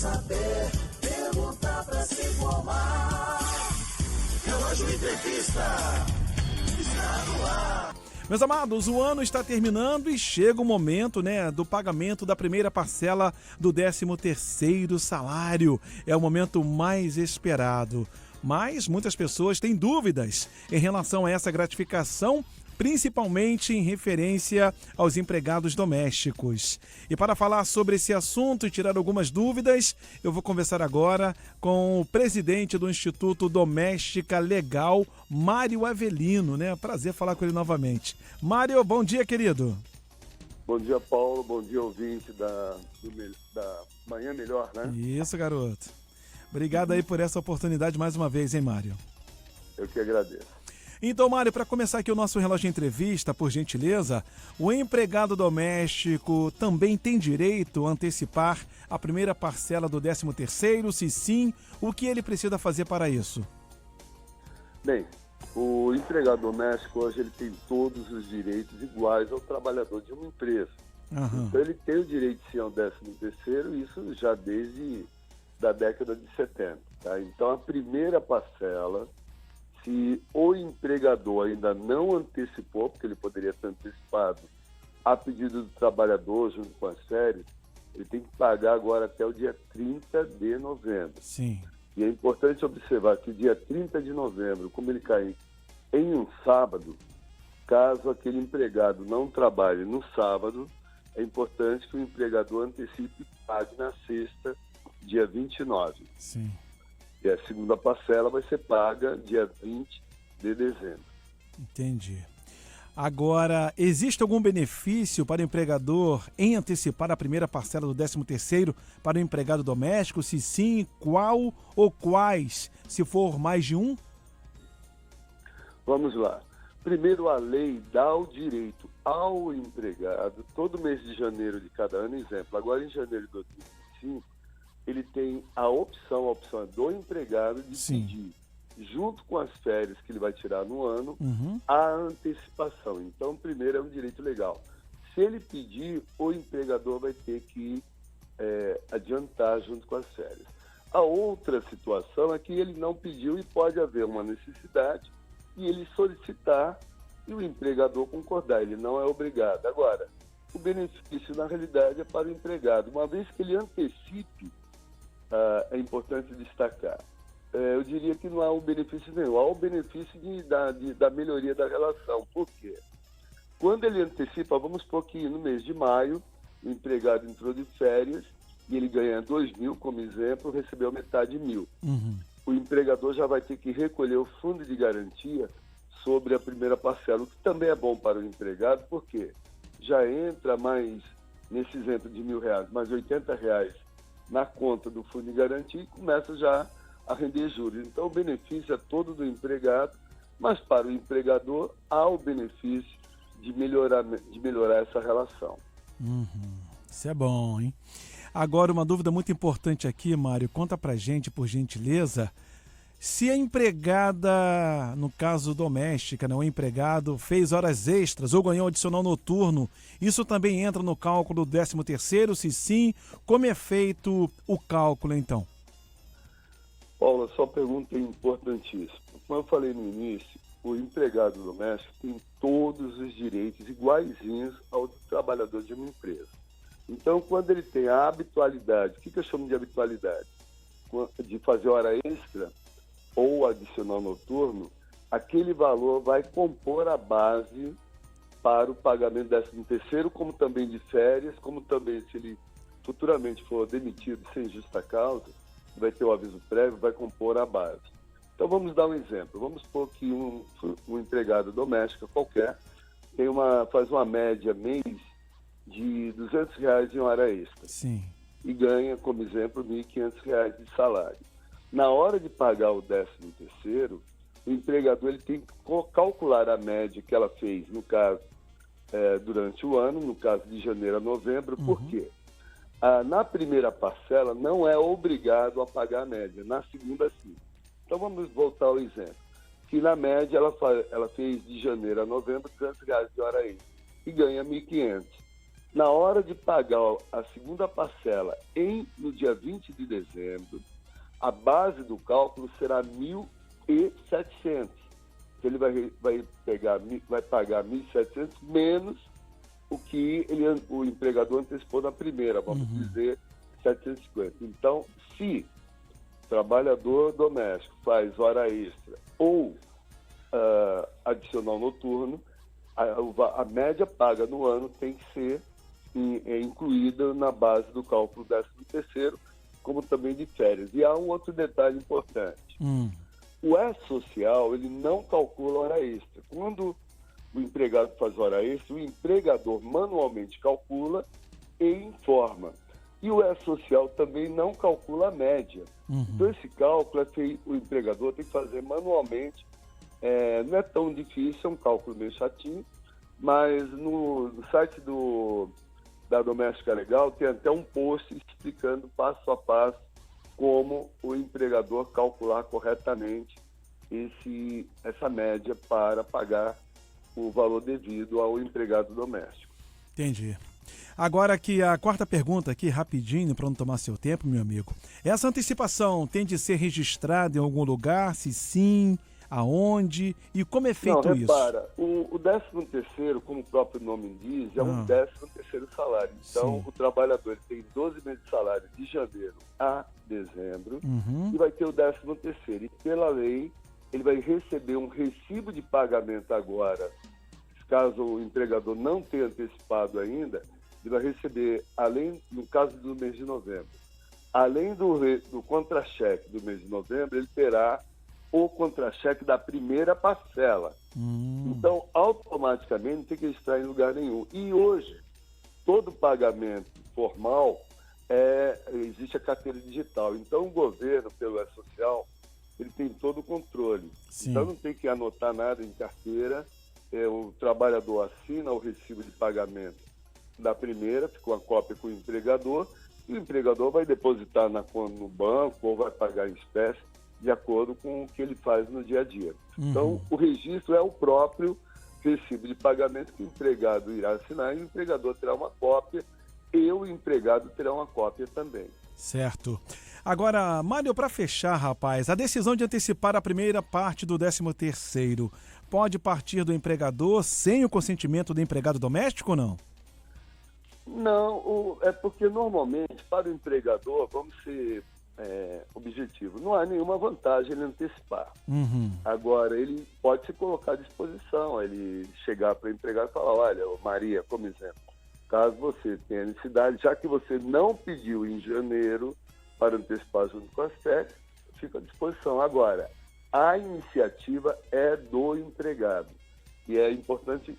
saber, perguntar pra se informar. Relógio Entrevista está no ar. Meus amados, o ano está terminando e chega o momento, do pagamento da primeira parcela do 13º salário. É o momento mais esperado. Mas muitas pessoas têm dúvidas em relação a essa gratificação, principalmente em referência aos empregados domésticos. E para falar sobre esse assunto e tirar algumas dúvidas, eu vou conversar agora com o presidente do Instituto Doméstica Legal, Mário Avelino, Prazer falar com ele novamente. Mário, bom dia, querido. Bom dia, Paulo. Bom dia, ouvinte da Manhã Melhor, Isso, garoto. Obrigado aí por essa oportunidade mais uma vez, hein, Mário? Eu que agradeço. Então, Mário, para começar aqui o nosso relógio de entrevista, por gentileza, o empregado doméstico também tem direito a antecipar a primeira parcela do 13º? Se sim, o que ele precisa fazer para isso? Bem, o empregado doméstico hoje ele tem todos os direitos iguais ao trabalhador de uma empresa. Uhum. Então ele tem o direito sim ao 13º, isso já desde da década de 70. Tá? Então a primeira parcela, se o empregador ainda não antecipou, porque ele poderia ter antecipado a pedido do trabalhador junto com as férias, ele tem que pagar agora até o dia 30 de novembro. Sim. E é importante observar que o dia 30 de novembro, como ele cai em um sábado, caso aquele empregado não trabalhe no sábado, é importante que o empregador antecipe e pague na sexta, dia 29. Sim. E a segunda parcela vai ser paga dia 20 de dezembro. Entendi. Agora, existe algum benefício para o empregador em antecipar a primeira parcela do 13º para o empregado doméstico? Se sim, qual ou quais, se for mais de um? Vamos lá. Primeiro, a lei dá o direito ao empregado, todo mês de janeiro de cada ano, exemplo, agora em janeiro de 2025, ele tem a opção é do empregado de Sim. pedir, junto com as férias que ele vai tirar no ano, Uhum. a antecipação. Então, primeiro é um direito legal. Se ele pedir, o empregador vai ter que adiantar junto com as férias. A outra situação é que ele não pediu e pode haver uma necessidade e ele solicitar e o empregador concordar. Ele não é obrigado. Agora, o benefício, na realidade, é para o empregado. Uma vez que ele antecipe, é importante destacar. Eu diria que não há um benefício nenhum, há o benefício da melhoria da relação. Por quê? Quando ele antecipa, vamos supor que no mês de maio, o empregado entrou de férias e ele ganha 2.000, como exemplo, recebeu metade de 1.000. Uhum. O empregador já vai ter que recolher o fundo de garantia sobre a primeira parcela, o que também é bom para o empregado, porque já entra mais, nesse exemplo de R$1.000, mais R$80 na conta do fundo de garantia e começa já a render juros. Então, o benefício é todo do empregado, mas para o empregador há o benefício de melhorar essa relação. Uhum. Isso é bom, hein? Agora, uma dúvida muito importante aqui, Mário. Conta pra gente, por gentileza, se a empregada, no caso doméstica, o empregado fez horas extras ou ganhou adicional noturno, isso também entra no cálculo do 13º? Se sim, como é feito o cálculo, então? Paula, sua pergunta é importantíssima. Como eu falei no início, o empregado doméstico tem todos os direitos iguaizinhos ao trabalhador de uma empresa. Então, quando ele tem a habitualidade, o que eu chamo de habitualidade? De fazer hora extra ou adicional noturno, aquele valor vai compor a base para o pagamento do 13º, como também de férias, como também se ele futuramente for demitido sem justa causa, vai ter o aviso prévio, vai compor a base. Então vamos dar um exemplo. Vamos supor que um empregado doméstico qualquer faz uma média mês de R$200 em hora extra. Sim. E ganha, como exemplo, R$1.500 de salário. Na hora de pagar o 13º, o empregador ele tem que calcular a média que ela fez, no caso, durante o ano, no caso de janeiro a novembro. Por quê? Na primeira parcela não é obrigado a pagar a média, na segunda sim. Então vamos voltar ao exemplo. Que na média ela fez de janeiro a novembro R$200 de hora extra e ganha R$1.500. Na hora de pagar a segunda parcela no dia 20 de dezembro, a base do cálculo será 1.700. Então, ele vai pagar 1.700 menos o que o empregador antecipou na primeira, vamos dizer, 750. Então, se o trabalhador doméstico faz hora extra ou adicional noturno, a média paga no ano tem que ser incluída na base do cálculo 13º, como também de férias. E há um outro detalhe importante. O E-Social, ele não calcula hora extra. Quando o empregado faz hora extra, o empregador manualmente calcula e informa. E o E-Social também não calcula a média. Então, esse cálculo o empregador tem que fazer manualmente. Não é tão difícil, é um cálculo meio chatinho, mas no site da Doméstica Legal tem até um post explicando passo a passo como o empregador calcular corretamente essa média para pagar o valor devido ao empregado doméstico. Entendi. Agora aqui a quarta pergunta aqui, rapidinho, para não tomar seu tempo, meu amigo. Essa antecipação tem de ser registrada em algum lugar? Se sim, aonde e como é feito isso? Repara, o 13º, como o próprio nome diz, é um 13º salário. Então, o trabalhador tem 12 meses de salário de janeiro a dezembro e vai ter o 13º. E pela lei, ele vai receber um recibo de pagamento agora. Caso o empregador não tenha antecipado ainda, ele vai receber, no caso do mês de novembro, além do contra-cheque do mês de novembro, ele terá o contra-cheque da primeira parcela. Então, automaticamente, não tem que registrar em lugar nenhum. E hoje, todo pagamento formal, existe a carteira digital. Então, o governo, pelo E-Social, ele tem todo o controle. Sim. Então, não tem que anotar nada em carteira. O trabalhador assina o recibo de pagamento da primeira, fica uma cópia com o empregador, e o empregador vai depositar na conta no banco ou vai pagar em espécie, de acordo com o que ele faz no dia a dia. Então, o registro é o próprio recibo de pagamento que o empregado irá assinar, e o empregador terá uma cópia e o empregado terá uma cópia também. Certo. Agora, Mário, para fechar, rapaz, a decisão de antecipar a primeira parte do 13º pode partir do empregador sem o consentimento do empregado doméstico ou não? Não, é porque normalmente para o empregador, vamos ser objetivos, não há nenhuma vantagem ele antecipar. Agora, ele pode se colocar à disposição, ele chegar para o empregado e falar, olha, Maria, como exemplo, caso você tenha necessidade, já que você não pediu em janeiro para antecipar junto com as férias, fica à disposição. Agora, a iniciativa é do empregado, e é importante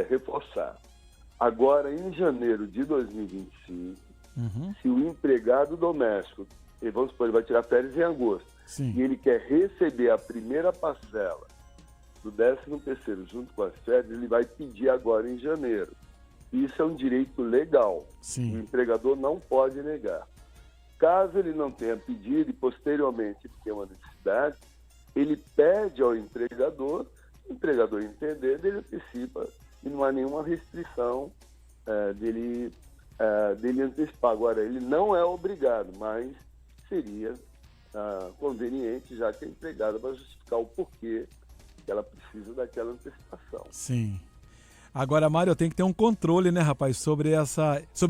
reforçar. Agora, em janeiro de 2025, se o empregado doméstico, vamos supor, ele vai tirar férias em agosto, e ele quer receber a primeira parcela do 13º junto com as férias, ele vai pedir agora em janeiro. Isso é um direito legal. O empregador não pode negar. Caso ele não tenha pedido e posteriormente ele tenha uma necessidade, ele pede ao empregador, o empregador entender, ele antecipa e não há nenhuma restrição dele antecipar. Agora, ele não é obrigado, mas seria conveniente, já que a empregada vai justificar o porquê que ela precisa daquela antecipação. Sim. Agora, Mário, tem que ter um controle, né, rapaz, sobre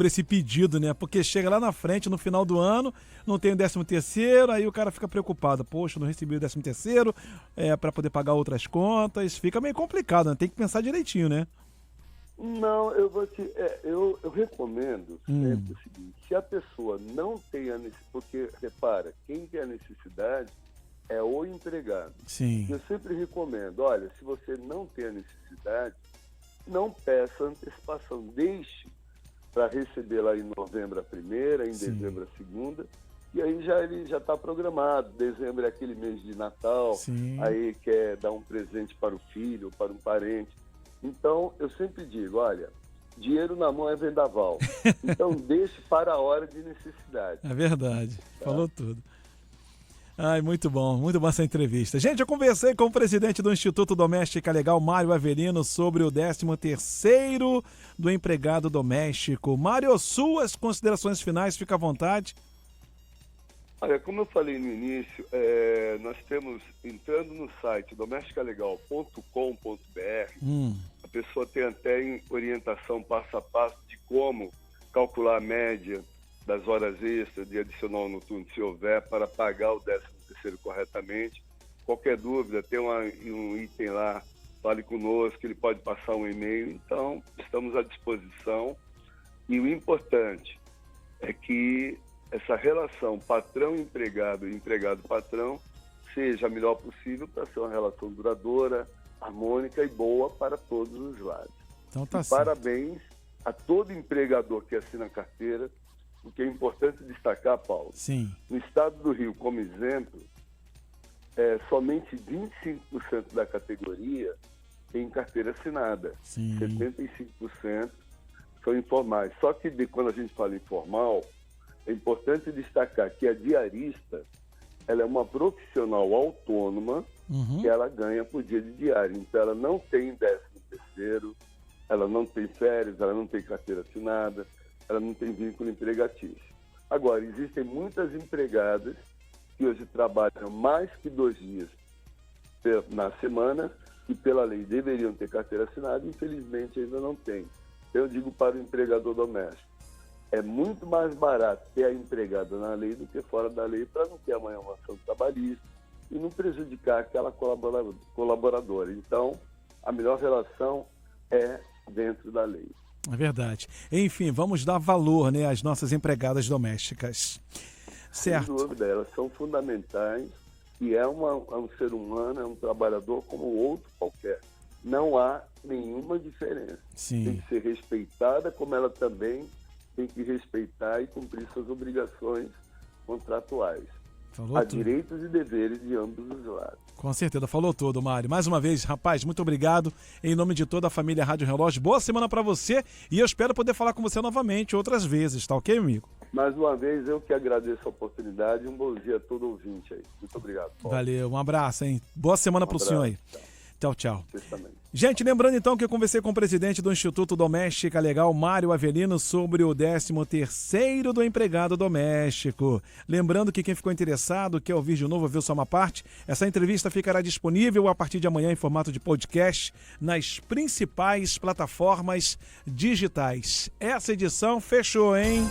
esse pedido, né? Porque chega lá na frente, no final do ano, não tem o 13º, aí o cara fica preocupado. Poxa, não recebi o 13º para poder pagar outras contas. Fica meio complicado, né? Tem que pensar direitinho, né? Não, eu recomendo sempre o seguinte, se a pessoa não tem a necessidade, porque, repara, quem tem a necessidade é o empregado. Sim. Eu sempre recomendo, olha, se você não tem a necessidade, não peça antecipação, deixe para receber lá em novembro a primeira, em dezembro a segunda, e aí ele já está programado. Dezembro é aquele mês de Natal, aí quer dar um presente para o filho, para um parente. Então, eu sempre digo, olha, dinheiro na mão é vendaval, então deixe para a hora de necessidade. É verdade, falou tudo. Ai, muito bom essa entrevista. Gente, eu conversei com o presidente do Instituto Doméstica Legal, Mário Avelino, sobre o 13º do empregado doméstico. Mário, suas considerações finais, fica à vontade. Olha, como eu falei no início, nós temos, entrando no site domesticalegal.com.br, a pessoa tem até orientação passo a passo de como calcular a média das horas extras de adicional noturno, se houver, para pagar o 13º corretamente. Qualquer dúvida, tem um item lá, fale conosco, ele pode passar um e-mail. Então, estamos à disposição. E o importante é que essa relação patrão-empregado e empregado-patrão seja a melhor possível para ser uma relação duradoura, harmônica e boa para todos os lados. Então tá e certo. Parabéns a todo empregador que assina a carteira, porque é importante destacar, Paulo, Sim. no estado do Rio, como exemplo, somente 25% da categoria tem carteira assinada. Sim. 75% são informais. Só que quando a gente fala informal, é importante destacar que a diarista, ela é uma profissional autônoma que ela ganha por dia de diário. Então, ela não tem 13º, ela não tem férias, ela não tem carteira assinada, ela não tem vínculo empregatício. Agora, existem muitas empregadas que hoje trabalham mais que 2 dias na semana e, pela lei, deveriam ter carteira assinada e, infelizmente, ainda não tem. Eu digo para o empregador doméstico, é muito mais barato ter a empregada na lei do que fora da lei para não ter amanhã uma ação trabalhista e não prejudicar aquela colaboradora. Então, a melhor relação é dentro da lei. É verdade. Enfim, vamos dar valor, né, às nossas empregadas domésticas. Certo. Sem dúvida, elas são fundamentais e é um ser humano, é um trabalhador como outro qualquer. Não há nenhuma diferença. Sim. Tem que ser respeitada, como ela também tem que respeitar e cumprir suas obrigações contratuais. Falou Há tudo. direitos e deveres de ambos os lados. Com certeza, falou tudo, Mário. Mais uma vez, rapaz, muito obrigado. Em nome de toda a família Rádio Relógio, boa semana para você e eu espero poder falar com você novamente outras vezes, tá ok, amigo? Mais uma vez, eu que agradeço a oportunidade e um bom dia a todo ouvinte aí. Muito obrigado, Paulo. Valeu, um abraço, hein? Boa semana pro senhor aí. Tchau, tchau. Vocês também. Gente, lembrando então que eu conversei com o presidente do Instituto Doméstica Legal, Mário Avelino, sobre o 13º do empregado doméstico. Lembrando que quem ficou interessado, quer ouvir de novo, ouvir só uma parte, essa entrevista ficará disponível a partir de amanhã em formato de podcast nas principais plataformas digitais. Essa edição fechou, hein?